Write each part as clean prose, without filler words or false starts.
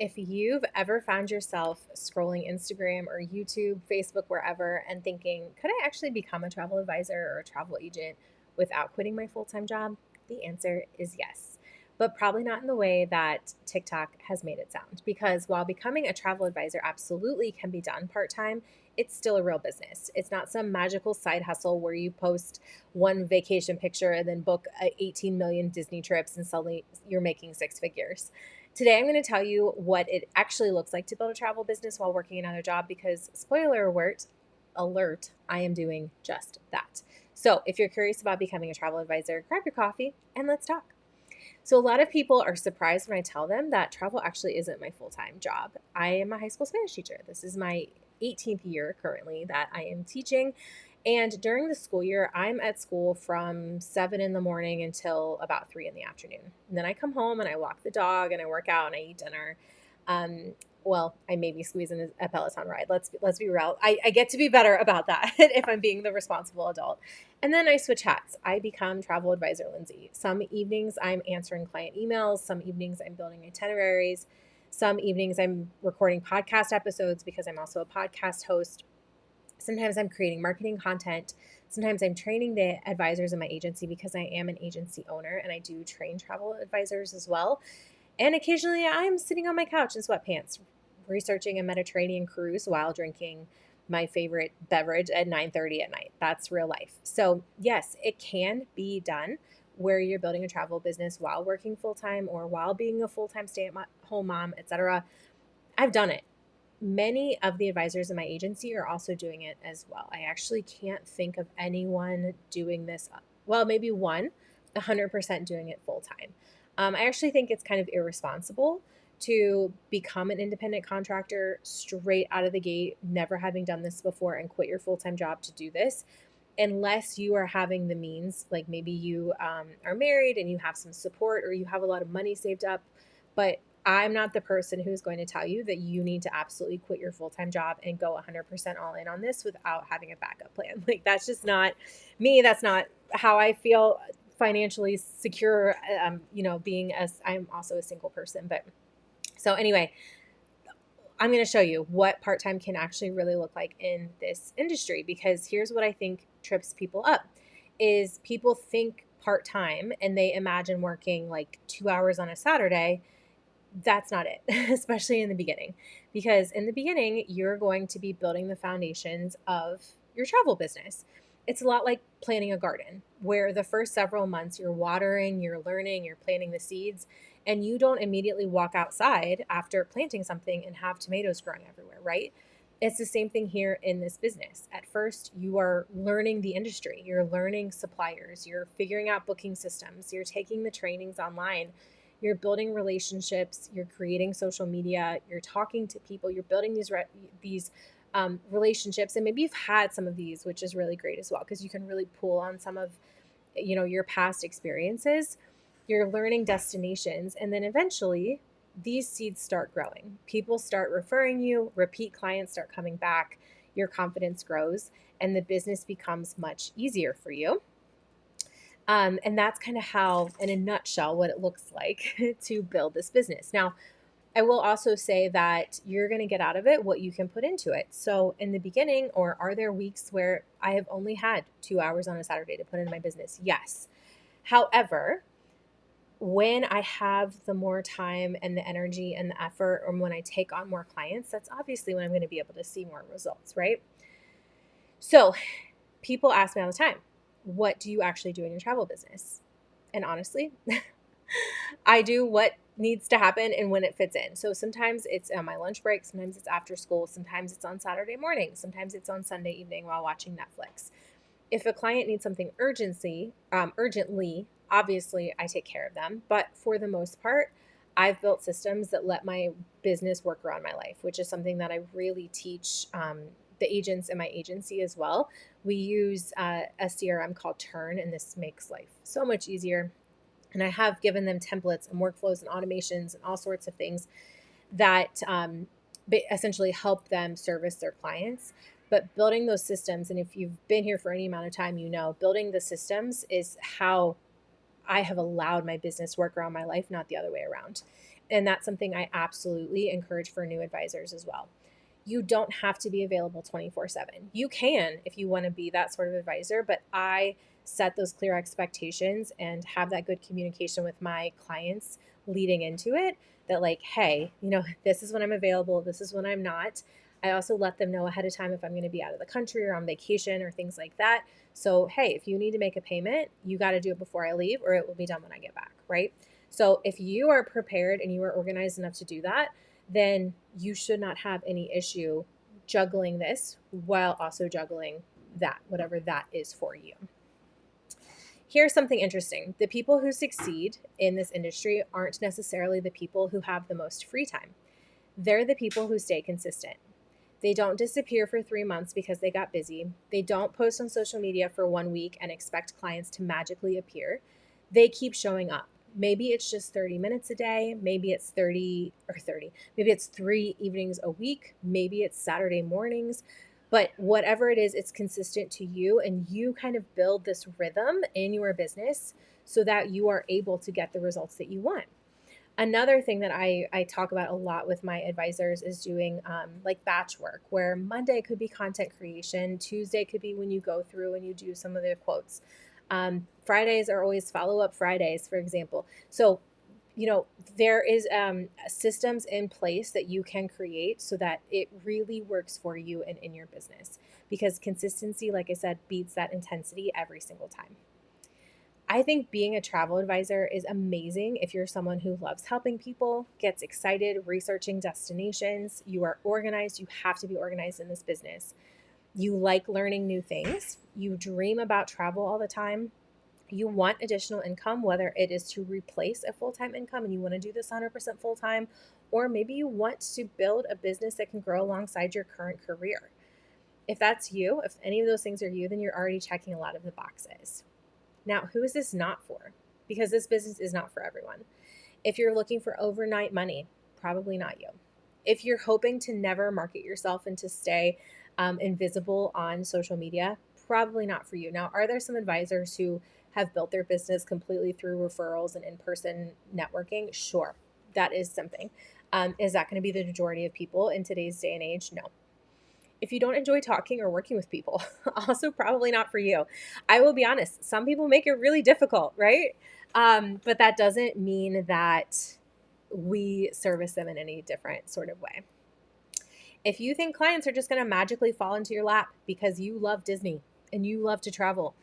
If you've ever found yourself scrolling Instagram or YouTube, Facebook, wherever, and thinking, could I actually become a travel advisor or a travel agent without quitting my full time job? The answer is yes, but probably not in the way that TikTok has made it sound. Because while becoming a travel advisor absolutely can be done part time, it's still a real business. It's not some magical side hustle where you post one vacation picture and then book 18 million Disney trips and suddenly you're making six figures. Today, I'm going to tell you what it actually looks like to build a travel business while working another job because, spoiler alert, I am doing just that. So, if you're curious about becoming a travel advisor, grab your coffee and let's talk. So, a lot of people are surprised when I tell them that travel actually isn't my full time job. I am a high school Spanish teacher. This is my 18th year currently that I am teaching. And during the school year, I'm at school from 7 in the morning until about 3 in the afternoon. And then I come home and I walk the dog and I work out and I eat dinner. Um, well, I maybe squeeze in a Peloton ride. Let's be real. I get to be better about that if I'm being the responsible adult. And then I switch hats. I become travel advisor Lindsay. Some evenings I'm answering client emails. Some evenings I'm building itineraries. Some evenings I'm recording podcast episodes because I'm also a podcast host. Sometimes I'm creating marketing content. Sometimes I'm training the advisors in my agency because I am an agency owner and I do train travel advisors as well. And occasionally I'm sitting on my couch in sweatpants researching a Mediterranean cruise while drinking my favorite beverage at 9:30 at night. That's real life. So, yes, it can be done where you're building a travel business while working full time or while being a full-time stay-at-home mom, etc. I've done it. Many of the advisors in my agency are also doing it as well. I actually can't think of anyone doing this. Well, maybe one, 100% doing it full time. I actually think it's kind of irresponsible to become an independent contractor straight out of the gate, never having done this before, and quit your full time job to do this. Unless you are having the means, like maybe you are married and you have some support or you have a lot of money saved up. But I'm not the person who's going to tell you that you need to absolutely quit your full time job and go 100% all in on this without having a backup plan. Like, that's just not me. That's not how I feel financially secure, being as I'm also a single person. But so, anyway, I'm going to show you what part time can actually really look like in this industry because here's what I think trips people up is people think part time and they imagine working like 2 hours on a Saturday. That's not it, especially in the beginning, because in the beginning, you're going to be building the foundations of your travel business. It's a lot like planting a garden, where the first several months you're watering, you're learning, you're planting the seeds, and you don't immediately walk outside after planting something and have tomatoes growing everywhere, right? It's the same thing here in this business. At first, you are learning the industry, you're learning suppliers, you're figuring out booking systems, you're taking the trainings online, you're building relationships, you're creating social media, you're talking to people, you're building these relationships, and maybe you've had some of these, which is really great as well because you can really pull on some of your past experiences. You're learning destinations, and then eventually these seeds start growing. People start referring you, repeat clients start coming back, your confidence grows, and the business becomes much easier for you. And that's kind of how, in a nutshell, what it looks like to build this business. Now, I will also say that you're going to get out of it what you can put into it. So, in the beginning, or are there weeks where I have only had 2 hours on a Saturday to put into my business? Yes. However, when I have the more time and the energy and the effort, or when I take on more clients, that's obviously when I'm going to be able to see more results, right? So, people ask me all the time, what do you actually do in your travel business? And honestly, I do what needs to happen and when it fits in. So sometimes it's on my lunch break, sometimes it's after school, sometimes it's on Saturday morning, sometimes it's on Sunday evening while watching Netflix. If a client needs something urgently, obviously I take care of them. But for the most part, I've built systems that let my business work around my life, which is something that I really teach the agents in my agency as well. We use a CRM called Turn, and this makes life so much easier. And I have given them templates and workflows and automations and all sorts of things that essentially help them service their clients. But building those systems, and if you've been here for any amount of time, building the systems is how I have allowed my business to work around my life, not the other way around. And that's something I absolutely encourage for new advisors as well. You don't have to be available 24/7. You can if you want to be that sort of advisor, but I set those clear expectations and have that good communication with my clients leading into it, that like, hey, this is when I'm available, this is when I'm not. I also let them know ahead of time if I'm going to be out of the country or on vacation or things like that. So, hey, if you need to make a payment, you got to do it before I leave or it will be done when I get back, right? So, if you are prepared and you are organized enough to do that, then you should not have any issue juggling this while also juggling that, whatever that is for you. Here's something interesting. The people who succeed in this industry aren't necessarily the people who have the most free time. They're the people who stay consistent. They don't disappear for 3 months because they got busy. They don't post on social media for 1 week and expect clients to magically appear. They keep showing up. Maybe it's just 30 minutes a day. Maybe it's 30. Maybe it's 3 evenings a week. Maybe it's Saturday mornings. But whatever it is, it's consistent to you, and you kind of build this rhythm in your business so that you are able to get the results that you want. Another thing that I talk about a lot with my advisors is doing like batch work, where Monday could be content creation, Tuesday could be when you go through and you do some of the quotes. Fridays are always follow-up Fridays, for example. So, there is systems in place that you can create so that it really works for you and in your business. Because consistency, like I said, beats that intensity every single time. I think being a travel advisor is amazing if you're someone who loves helping people, gets excited researching destinations, you are organized, you have to be organized in this business. You like learning new things, you dream about travel all the time, you want additional income, whether it is to replace a full-time income and you want to do this 100% full-time, or maybe you want to build a business that can grow alongside your current career. If that's you, if any of those things are you, then you're already checking a lot of the boxes. Now, who is this not for? Because this business is not for everyone. If you're looking for overnight money, probably not you. If you're hoping to never market yourself and to stay invisible on social media, probably not for you. Now, are there some advisors who have built their business completely through referrals and in-person networking? Sure, that is something. Is that going to be the majority of people in today's day and age? No. If you don't enjoy talking or working with people, also probably not for you. I will be honest, some people make it really difficult, right? But that doesn't mean that we service them in any different sort of way. If you think clients are just going to magically fall into your lap because you love Disney and you love to travel,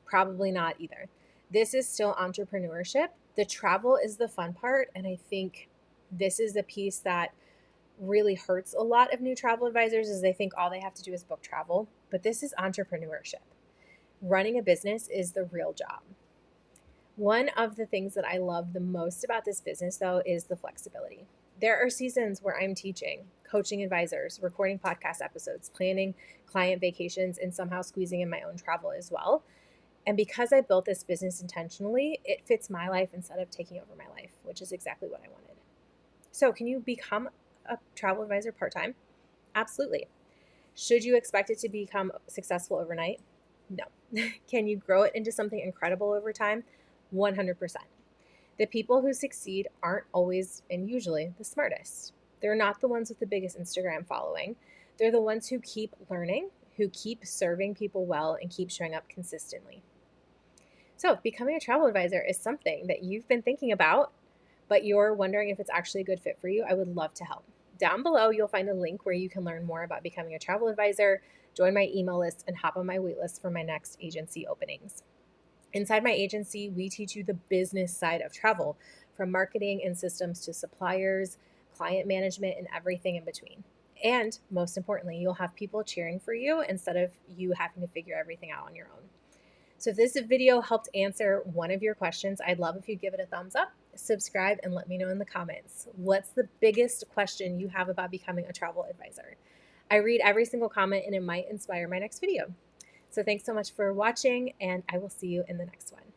probably not either. This is still entrepreneurship. The travel is the fun part. And I think this is the piece that really hurts a lot of new travel advisors, is they think all they have to do is book travel. But this is entrepreneurship. Running a business is the real job. One of the things that I love the most about this business, though, is the flexibility. There are seasons where I'm teaching, coaching advisors, recording podcast episodes, planning client vacations, and somehow squeezing in my own travel as well. And because I built this business intentionally, it fits my life instead of taking over my life, which is exactly what I wanted. So, can you become a travel advisor part-time? Absolutely. Should you expect it to become successful overnight? No. Can you grow it into something incredible over time? 100%. The people who succeed aren't always and usually the smartest. They're not the ones with the biggest Instagram following. They're the ones who keep learning, who keep serving people well, and keep showing up consistently. So, if becoming a travel advisor is something that you've been thinking about, but you're wondering if it's actually a good fit for you, I would love to help. Down below, you'll find a link where you can learn more about becoming a travel advisor, join my email list, and hop on my waitlist for my next agency openings. Inside my agency, we teach you the business side of travel, from marketing and systems to suppliers, client management, and everything in between. And most importantly, you'll have people cheering for you instead of you having to figure everything out on your own. So if this video helped answer one of your questions, I'd love if you give it a thumbs up, subscribe, and let me know in the comments. What's the biggest question you have about becoming a travel advisor? I read every single comment and it might inspire my next video. So thanks so much for watching, and I will see you in the next one.